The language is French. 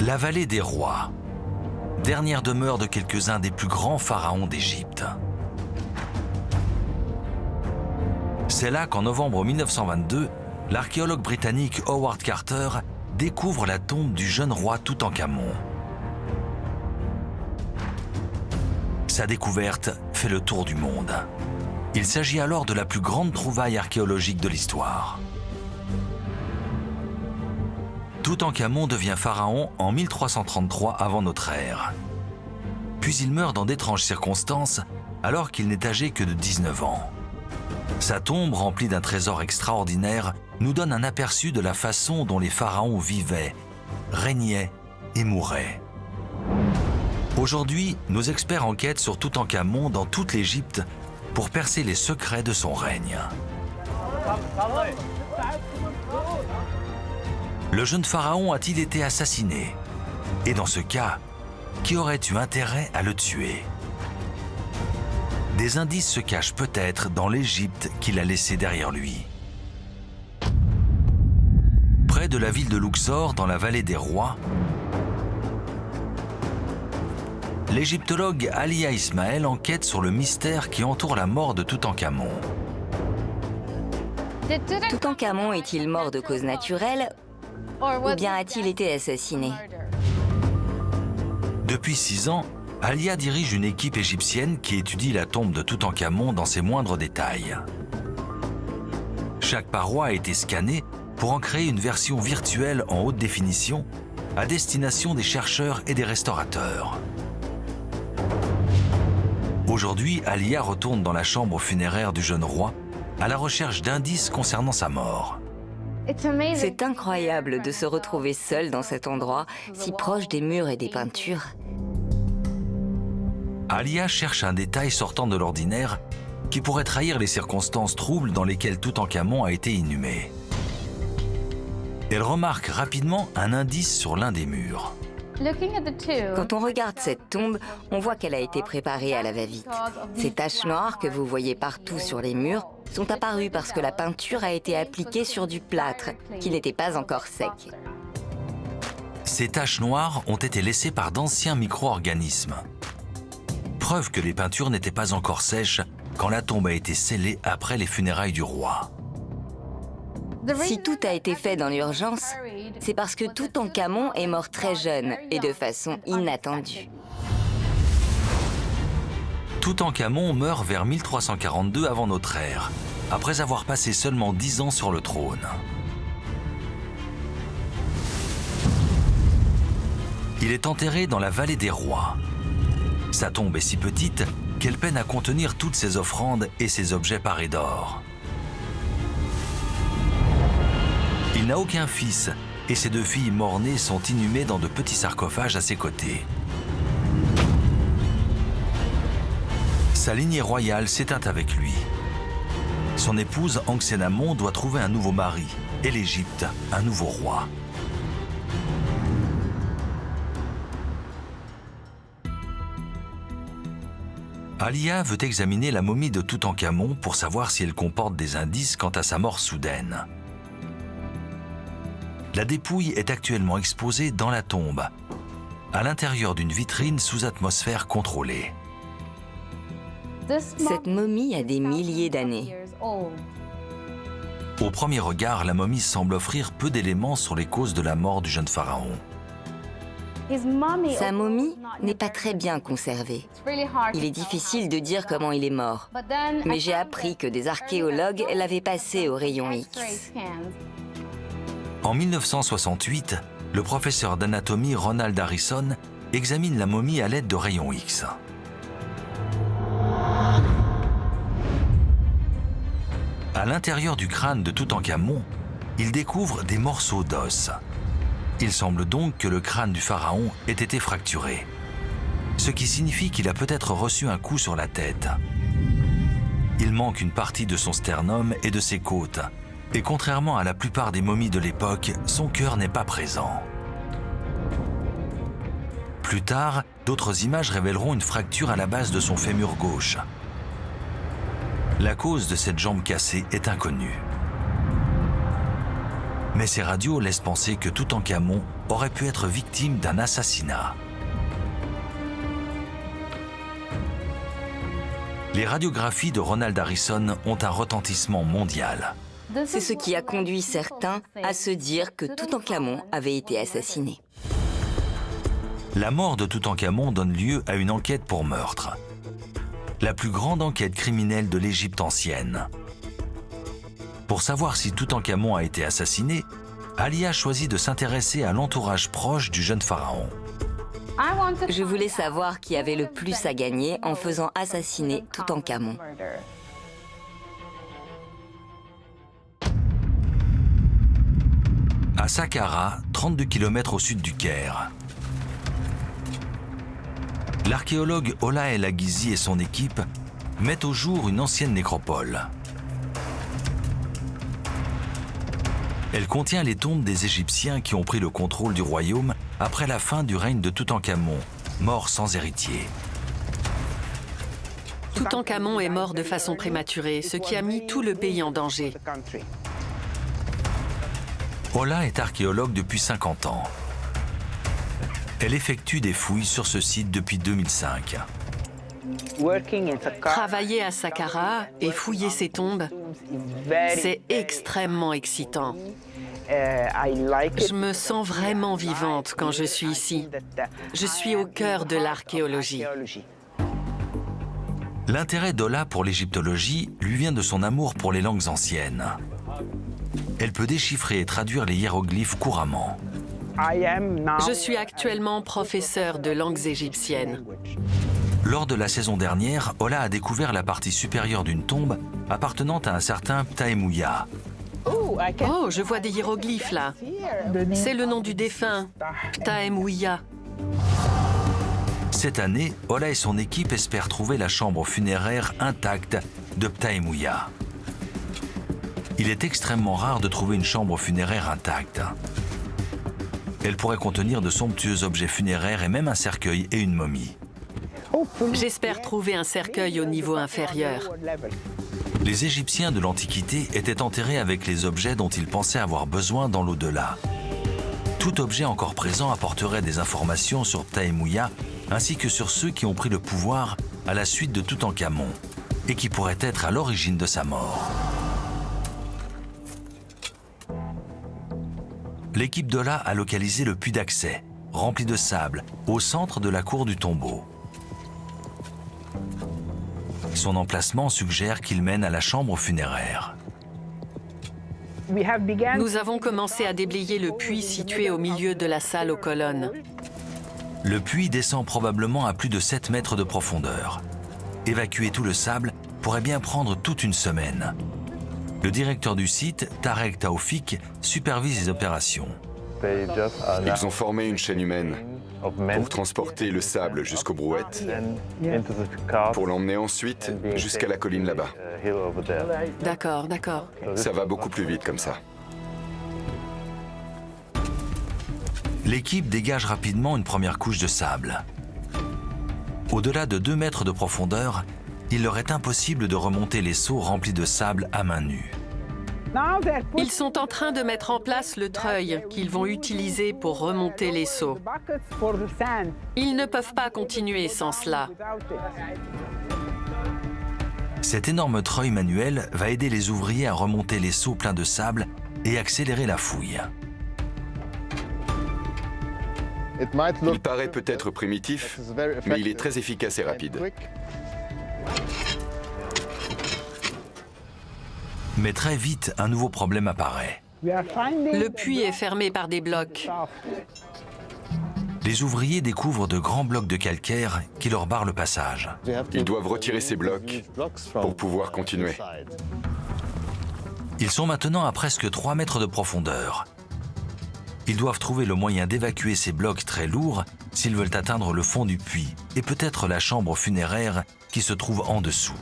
La vallée des rois, dernière demeure de quelques-uns des plus grands pharaons d'Égypte. C'est là qu'en novembre 1922, l'archéologue britannique Howard Carter découvre la tombe du jeune roi Toutankhamon. Sa découverte fait le tour du monde. Il s'agit alors de la plus grande trouvaille archéologique de l'histoire. Toutankhamon devient pharaon en 1333 avant notre ère. Puis il meurt dans d'étranges circonstances alors qu'il n'est âgé que de 19 ans. Sa tombe, remplie d'un trésor extraordinaire, nous donne un aperçu de la façon dont les pharaons vivaient, régnaient et mouraient. Aujourd'hui, nos experts enquêtent sur Toutankhamon dans toute l'Égypte pour percer les secrets de son règne. Le jeune pharaon a-t-il été assassiné? Et dans ce cas, qui aurait eu intérêt à le tuer? Des indices se cachent peut-être dans l'Égypte qu'il a laissée derrière lui. Près de la ville de Luxor, dans la vallée des rois, l'égyptologue Alia Ismaël enquête sur le mystère qui entoure la mort de Toutankhamon. Toutankhamon est-il mort de cause naturelle ou bien a-t-il été assassiné? Depuis 6 ans, Alia dirige une équipe égyptienne qui étudie la tombe de Toutankhamon dans ses moindres détails. Chaque paroi a été scannée pour en créer une version virtuelle en haute définition à destination des chercheurs et des restaurateurs. Aujourd'hui, Alia retourne dans la chambre funéraire du jeune roi à la recherche d'indices concernant sa mort. C'est incroyable de se retrouver seul dans cet endroit, si proche des murs et des peintures. Alia cherche un détail sortant de l'ordinaire qui pourrait trahir les circonstances troubles dans lesquelles Toutankhamon a été inhumé. Elle remarque rapidement un indice sur l'un des murs. Quand on regarde cette tombe, on voit qu'elle a été préparée à la va-vite. Ces taches noires que vous voyez partout sur les murs sont apparues parce que la peinture a été appliquée sur du plâtre, qui n'était pas encore sec. Ces taches noires ont été laissées par d'anciens micro-organismes. Preuve que les peintures n'étaient pas encore sèches quand la tombe a été scellée après les funérailles du roi. Si tout a été fait dans l'urgence, c'est parce que Toutankhamon est mort très jeune et de façon inattendue. Toutankhamon meurt vers 1342 avant notre ère, après avoir passé seulement 10 ans sur le trône. Il est enterré dans la vallée des rois. Sa tombe est si petite qu'elle peine à contenir toutes ses offrandes et ses objets parés d'or. Il n'a aucun fils et ses 2 filles mort-nées sont inhumées dans de petits sarcophages à ses côtés. Sa lignée royale s'éteint avec lui. Son épouse Ankhénamon doit trouver un nouveau mari et l'Égypte un nouveau roi. Alia veut examiner la momie de Toutankhamon pour savoir si elle comporte des indices quant à sa mort soudaine. La dépouille est actuellement exposée dans la tombe, à l'intérieur d'une vitrine sous atmosphère contrôlée. Cette momie a des milliers d'années. Au premier regard, la momie semble offrir peu d'éléments sur les causes de la mort du jeune pharaon. Sa momie n'est pas très bien conservée. Il est difficile de dire comment il est mort. Mais j'ai appris que des archéologues l'avaient passé au rayon X. En 1968, le professeur d'anatomie Ronald Harrison examine la momie à l'aide de rayons X. À l'intérieur du crâne de Toutankhamon, il découvre des morceaux d'os. Il semble donc que le crâne du pharaon ait été fracturé, ce qui signifie qu'il a peut-être reçu un coup sur la tête. Il manque une partie de son sternum et de ses côtes, et contrairement à la plupart des momies de l'époque, son cœur n'est pas présent. Plus tard, d'autres images révéleront une fracture à la base de son fémur gauche. La cause de cette jambe cassée est inconnue. Mais ces radios laissent penser que Toutankhamon aurait pu être victime d'un assassinat. Les radiographies de Ronald Harrison ont un retentissement mondial. C'est ce qui a conduit certains à se dire que Toutankhamon avait été assassiné. La mort de Toutankhamon donne lieu à une enquête pour meurtre. La plus grande enquête criminelle de l'Égypte ancienne. Pour savoir si Toutankhamon a été assassiné, Alia choisit de s'intéresser à l'entourage proche du jeune pharaon. Je voulais savoir qui avait le plus à gagner en faisant assassiner Toutankhamon. À Saqqara, 32 km au sud du Caire, l'archéologue Ola El Aguizi et son équipe mettent au jour une ancienne nécropole. Elle contient les tombes des Égyptiens qui ont pris le contrôle du royaume après la fin du règne de Toutankhamon, mort sans héritier. Toutankhamon est mort de façon prématurée, ce qui a mis tout le pays en danger. Ola est archéologue depuis 50 ans. Elle effectue des fouilles sur ce site depuis 2005. Travailler à Saqqara et fouiller ces tombes, c'est extrêmement excitant. Je me sens vraiment vivante quand je suis ici. Je suis au cœur de l'archéologie. L'intérêt d'Ola pour l'égyptologie lui vient de son amour pour les langues anciennes. Elle peut déchiffrer et traduire les hiéroglyphes couramment. Je suis actuellement professeur de langues égyptiennes. Lors de la saison dernière, Ola a découvert la partie supérieure d'une tombe appartenant à un certain Ptaemouya. Oh, je vois des hiéroglyphes là. C'est le nom du défunt, Ptaemouya. Cette année, Ola et son équipe espèrent trouver la chambre funéraire intacte de Ptaemouya. Il est extrêmement rare de trouver une chambre funéraire intacte. Elle pourrait contenir de somptueux objets funéraires et même un cercueil et une momie. J'espère trouver un cercueil au niveau inférieur. Les Égyptiens de l'Antiquité étaient enterrés avec les objets dont ils pensaient avoir besoin dans l'au-delà. Tout objet encore présent apporterait des informations sur Ptaemouya ainsi que sur ceux qui ont pris le pouvoir à la suite de Toutankhamon et qui pourraient être à l'origine de sa mort. L'équipe d'Ola a localisé le puits d'accès, rempli de sable, au centre de la cour du tombeau. Son emplacement suggère qu'il mène à la chambre funéraire. Nous avons commencé à déblayer le puits situé au milieu de la salle aux colonnes. Le puits descend probablement à plus de 7 mètres de profondeur. Évacuer tout le sable pourrait bien prendre toute une semaine. Le directeur du site, Tarek Taoufik, supervise les opérations. Ils ont formé une chaîne humaine pour transporter le sable jusqu'aux brouettes, pour l'emmener ensuite jusqu'à la colline là-bas. D'accord, d'accord. Ça va beaucoup plus vite comme ça. L'équipe dégage rapidement une première couche de sable. Au-delà de 2 mètres de profondeur, il leur est impossible de remonter les seaux remplis de sable à main nue. Ils sont en train de mettre en place le treuil qu'ils vont utiliser pour remonter les seaux. Ils ne peuvent pas continuer sans cela. Cet énorme treuil manuel va aider les ouvriers à remonter les seaux pleins de sable et accélérer la fouille. Il paraît peut-être primitif, mais il est très efficace et rapide. Mais très vite, un nouveau problème apparaît. Le puits est fermé par des blocs. Les ouvriers découvrent de grands blocs de calcaire qui leur barrent le passage. Ils doivent retirer ces blocs pour pouvoir continuer. Ils sont maintenant à presque 3 mètres de profondeur. Ils doivent trouver le moyen d'évacuer ces blocs très lourds s'ils veulent atteindre le fond du puits et peut-être la chambre funéraire qui se trouve en dessous.